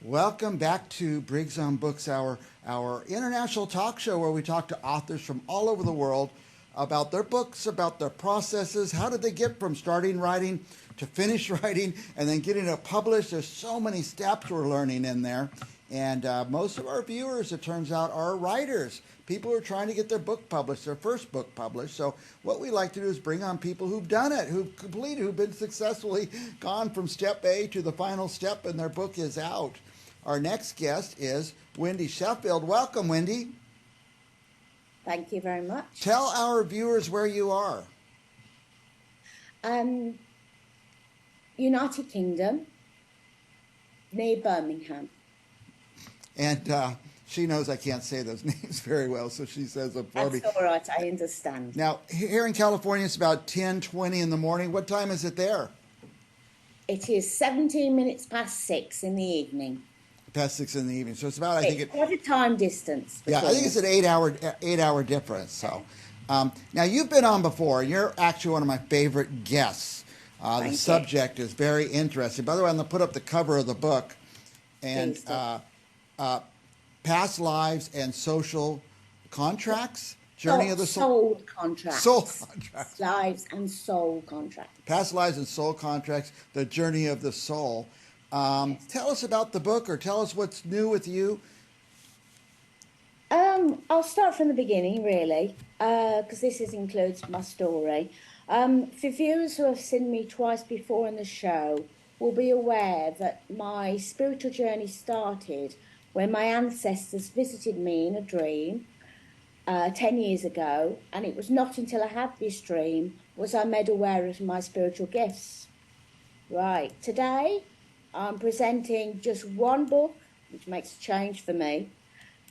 Welcome back to Briggs on Books, our international talk show where we talk to authors from all over the world about their books, about their processes. How did they get from starting writing to finish writing and then getting it published? There's so many steps we're learning in there. And most of our viewers, it turns out, are writers. People who are trying to get their book published, their first book published. So what we like to do is bring on people who've done it, who've completed, who've been successfully gone from step A to the final step and their book is out. Our next guest is Wendy Sheffield. Welcome, Wendy. Thank you very much. Tell our viewers where you are. United Kingdom, near Birmingham. And she knows I can't say those names very well, so she says them for me. That's all right, I understand. Now, here in California, it's about 10:20 in the morning. What time is it there? It is 17 minutes past 6 in the evening. Past 6 in the evening. So it's about, I think it... Quite a time distance. Yeah, I think it's an 8-hour difference. So now you've been on before. You're actually one of my favorite guests. The subject is very interesting. By the way, I'm going to put up the cover of the book. And Past Lives and Social Contracts. Journey of the Soul. Soul contracts. Soul contracts. Lives and soul contracts. Past Lives and Soul Contracts. The Journey of the Soul. Tell us about the book, or tell us what's new with you. I'll start from the beginning, really, because this includes my story. For viewers who have seen me twice before in the show will be aware that my spiritual journey started when my ancestors visited me in a dream 10 years ago, and it was not until I had this dream was I made aware of my spiritual gifts. Right, today I'm presenting just one book, which makes a change for me,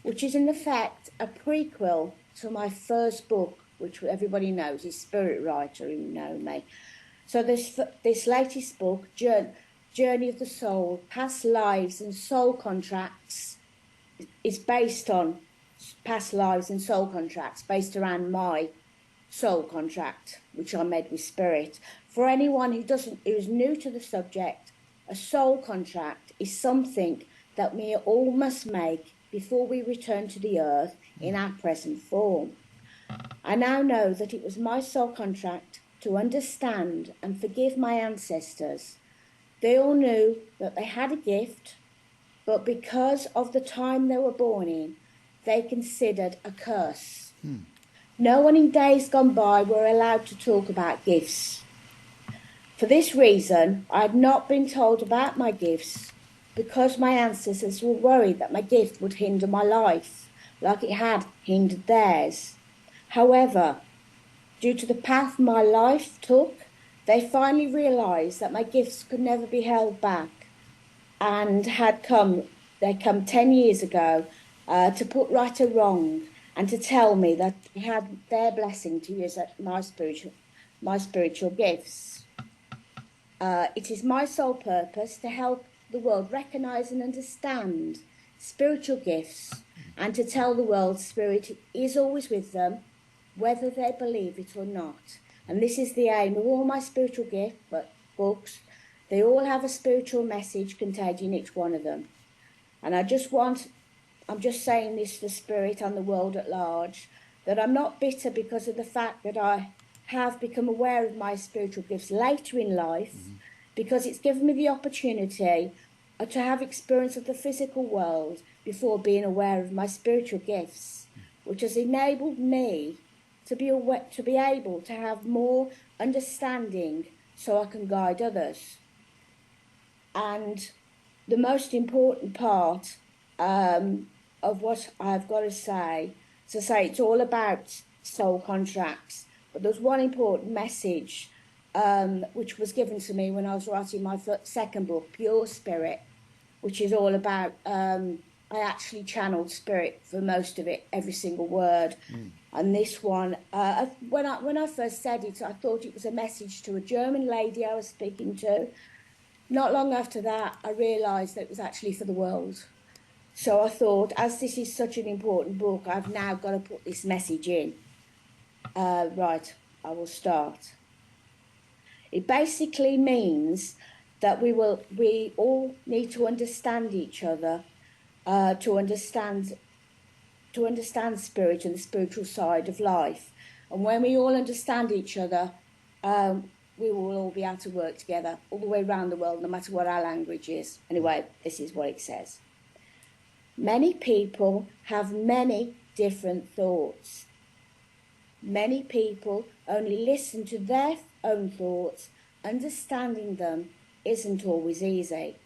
which is in effect a prequel to my first book, which everybody knows is Spirit Writer, who know me. So this latest book, Journey of the Soul, Past Lives and Soul Contracts, is based on past lives and soul contracts, based around my soul contract, which I made with Spirit. For anyone who is new to the subject, a soul contract is something that we all must make before we return to the earth in our present form. I now know that it was my soul contract to understand and forgive my ancestors. They all knew that they had a gift, but because of the time they were born in, they considered a curse. No one in days gone by were allowed to talk about gifts. For this reason, I had not been told about my gifts because my ancestors were worried that my gift would hinder my life, like it had hindered theirs. However, due to the path my life took, they finally realised that my gifts could never be held back, and they come 10 years ago to put right a wrong and to tell me that they had their blessing to use my spiritual gifts. It is my sole purpose to help the world recognise and understand spiritual gifts and to tell the world Spirit is always with them, whether they believe it or not. And this is the aim of all my spiritual books. They all have a spiritual message contained in each one of them. And I'm just saying this for Spirit and the world at large, that I'm not bitter because of the fact that I have become aware of my spiritual gifts later in life, because it's given me the opportunity to have experience of the physical world before being aware of my spiritual gifts, which has enabled me to be able to have more understanding so I can guide others. And the most important part of what I've got to say it's all about soul contracts. But there's one important message which was given to me when I was writing my second book, Pure Spirit, which is all about, I actually channeled Spirit for most of it, every single word. And this one, when I first said it, I thought it was a message to a German lady I was speaking to. Not long after that, I realised that it was actually for the world. So I thought, as this is such an important book, I've now got to put this message in. Right, I will start. It basically means that we all need to understand each other, to understand spirit and the spiritual side of life. And when we all understand each other, we will all be able to work together all the way around the world, no matter what our language is. Anyway, this is what it says. Many people have many different thoughts. Many people only listen to their own thoughts. Understanding them isn't always easy.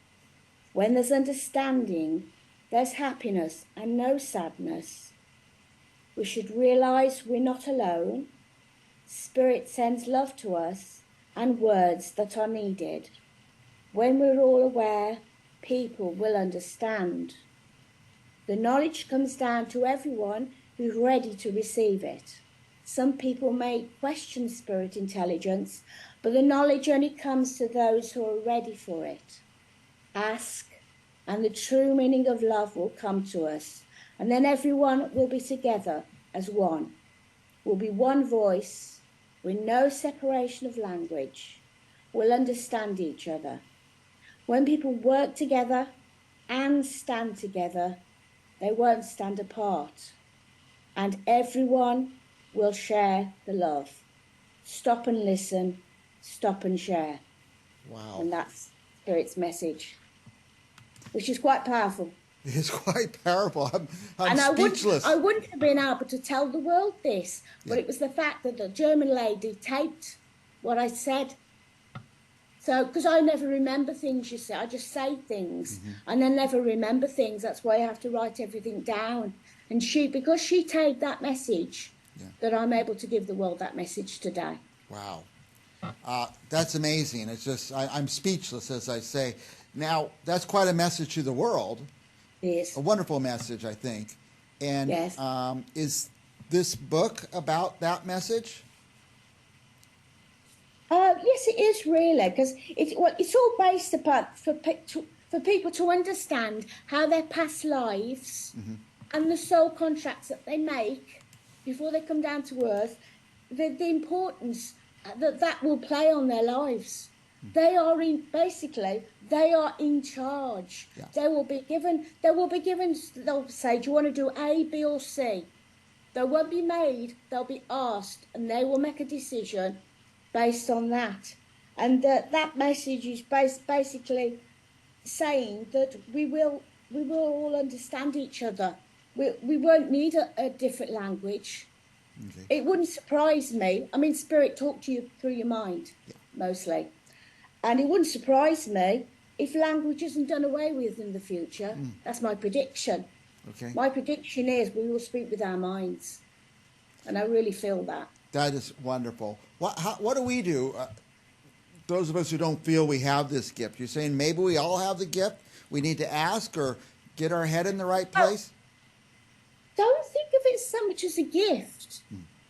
When there's understanding, there's happiness and no sadness. We should realize we're not alone. Spirit sends love to us and words that are needed. When we're all aware, people will understand. The knowledge comes down to everyone who's ready to receive it. Some people may question spirit intelligence, but the knowledge only comes to those who are ready for it. Ask, and the true meaning of love will come to us, and then everyone will be together as one. We'll be one voice, with no separation of language. We'll understand each other. When people work together and stand together, they won't stand apart, and everyone will share the love. Stop and listen, stop and share. Wow. And that's Spirit's message, which is quite powerful. It's quite powerful. I'm and speechless. I wouldn't have been able to tell the world this, but Yeah. it was the fact that the German lady taped what I said. So, because I never remember things, you see, I just say things, and I never remember things. That's why I have to write everything down. And because she taped that message, that I'm able to give the world that message today. Wow. That's amazing. It's just, I'm speechless, as I say. Now, that's quite a message to the world. It is. A wonderful message, I think. And Yes. Is this book about that message? Yes, it is really, because it's all based upon for people to understand how their past lives and the soul contracts that they make before they come down to earth, the importance that will play on their lives. They are in charge. Yeah. They will be given. They'll say, "Do you want to do A, B, or C?" They won't be made. They'll be asked, and they will make a decision based on that. And that message is basically saying that we will all understand each other. We won't need a different language. Okay. It wouldn't surprise me. I mean, Spirit talk to you through your mind, mostly. And it wouldn't surprise me if language isn't done away with in the future. That's my prediction. Okay. My prediction is we will speak with our minds. And I really feel that. That is wonderful. What do we do? Those of us who don't feel we have this gift. You're saying maybe we all have the gift? We need to ask or get our head in the right place? Don't think of it so much as a gift.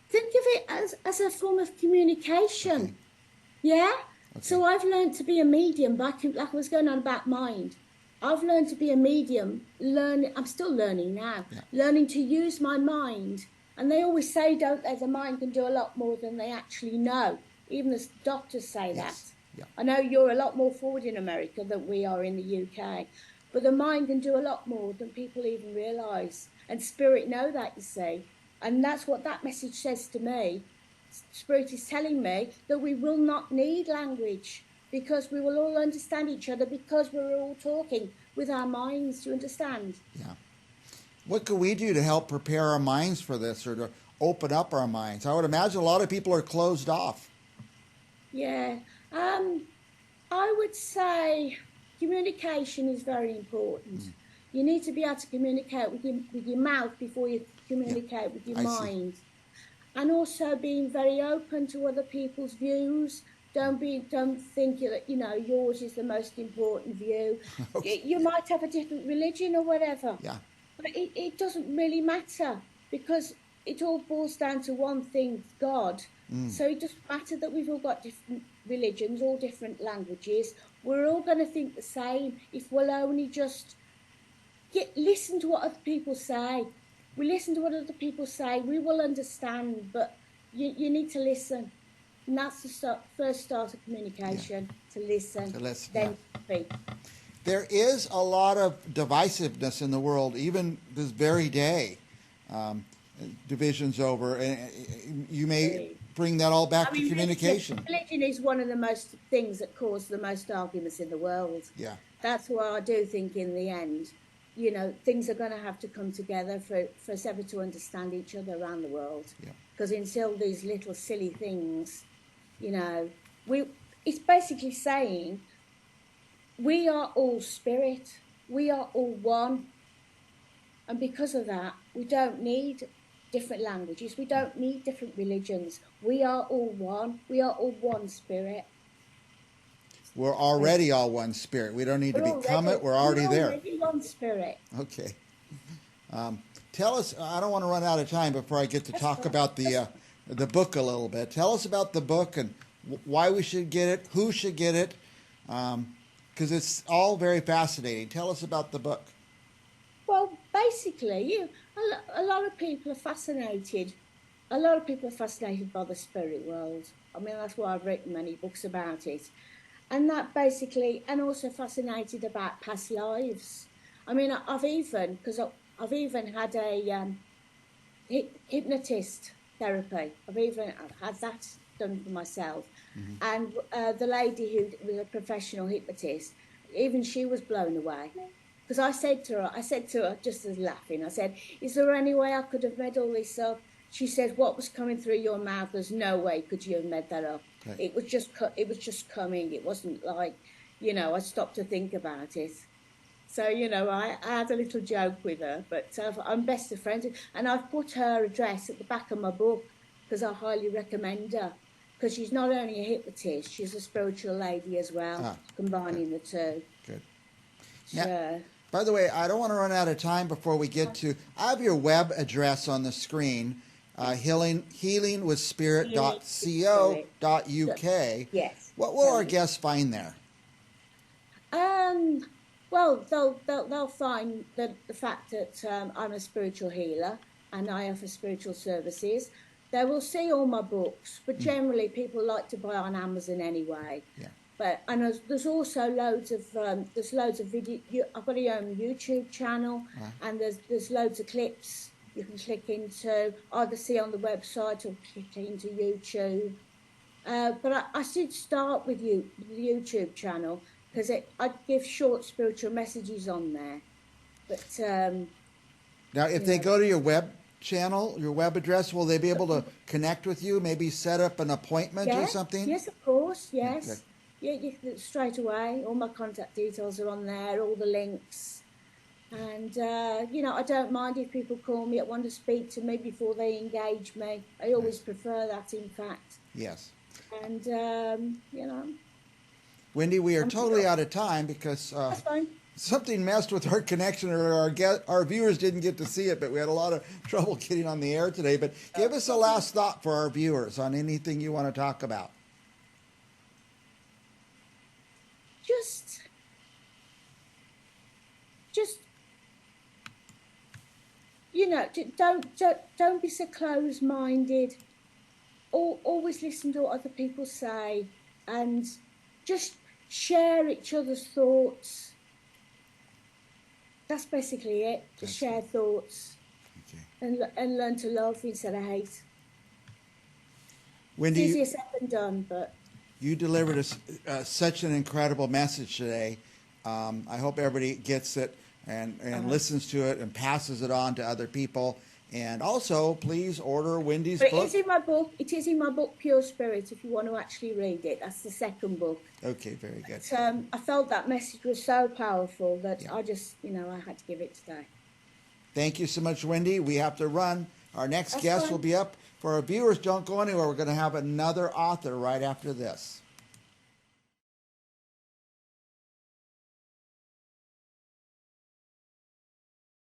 Think of it as a form of communication. Okay. Yeah? Okay. So I've learned to be a medium, like I was going on about mind. I've learned to be a medium, I'm still learning now, learning to use my mind. And they always say, don't they, the mind can do a lot more than they actually know. Even the doctors say that. Yeah. I know you're a lot more forward in America than we are in the UK. But the mind can do a lot more than people even realise. And Spirit know that, you see. And that's what that message says to me. Spirit is telling me that we will not need language because we will all understand each other because we're all talking with our minds, to understand? Yeah. What can we do to help prepare our minds for this or to open up our minds? I would imagine a lot of people are closed off. Yeah. I would say communication is very important. You need to be able to communicate with your mouth before you communicate with your mind. And also being very open to other people's views. Don't think that yours is the most important view. Okay. You might have a different religion or whatever. Yeah. But it doesn't really matter because it all boils down to one thing, God. So it doesn't matter that we've all got different religions, all different languages. We're all going to think the same if we'll only just listen to what other people say. We listen to what other people say, we will understand, but you need to listen. And that's the first start of communication, to listen, To listen, then speak. There is a lot of divisiveness in the world, even this very day. Um, Divisions over, and you may bring that all back to communication. Religion is one of the most things that cause the most arguments in the world. Yeah. That's why I do think in the end, you know, things are going to have to come together for us ever to understand each other around the world. Yeah. Because until these little silly things, you know, it's basically saying we are all spirit, we are all one. And because of that, we don't need different languages, we don't need different religions. We are all one. We are all one spirit. We're already all one spirit. We don't need to become it. We're already there. We're already one spirit. Okay. Tell us, I don't want to run out of time before I get to talk about the book a little bit. Tell us about the book and why we should get it, who should get it, because it's all very fascinating. Tell us about the book. Well, basically, a lot of people are fascinated. A lot of people are fascinated by the spirit world. I mean, that's why I've written many books about it. And that basically, and also fascinated about past lives. I mean, I've even had a hypnotist therapy. I've had that done for myself. Mm-hmm. And the lady who was a professional hypnotist, even she was blown away. Because I said to her, just as laughing, I said, is there any way I could have made all this up? She said, what was coming through your mouth, there's no way could you have made that up. Right. It was just coming. It wasn't like, you know, I stopped to think about it. So, you know, I had a little joke with her, but I'm best of friends. And I've put her address at the back of my book because I highly recommend her. Because she's not only a hypnotist, she's a spiritual lady as well, combining the two. Good. Now, by the way, I don't want to run out of time before we get to, I have your web address on the screen, healingwithspirit.co.uk. Yes. What will our guests find there? Well, they'll find the fact that I'm a spiritual healer and I offer spiritual services. They will see all my books, but generally people like to buy on Amazon anyway. Yeah. And there's also loads of video. I've got a own YouTube channel, and there's loads of clips you can click into, either see on the website or click into YouTube. But I should start with the YouTube channel because I give short spiritual messages on there. But now, if they go to your web channel, your web address, will they be able to connect with you? Maybe set up an appointment or something? Yes, of course. Yes. Okay. Yeah, straight away. All my contact details are on there, all the links. And, you know, I don't mind if people call me, want to speak to me before they engage me. I always prefer that, in fact. Yes. And, you know. Wendy, we are totally out of time because that's fine. Something messed with our connection, or our viewers didn't get to see it, but we had a lot of trouble getting on the air today. But give us a last thought for our viewers on anything you want to talk about. Just, you know, don't be so closed-minded. Always listen to what other people say, and just share each other's thoughts. That's basically it. Just share thoughts, and learn to love instead of hate. Wendy, it's easier said than done, but you delivered us such an incredible message today. I hope everybody gets it and listens to it and passes it on to other people. And also, please order Wendy's book. It is in my book. It is in my book, Pure Spirit, if you want to actually read it. That's the second book. Okay, very good. But, I felt that message was so powerful that I just, you know, I had to give it today. Thank you so much, Wendy. We have to run. Our next guest will be up. For our viewers, don't go anywhere. We're going to have another author right after this.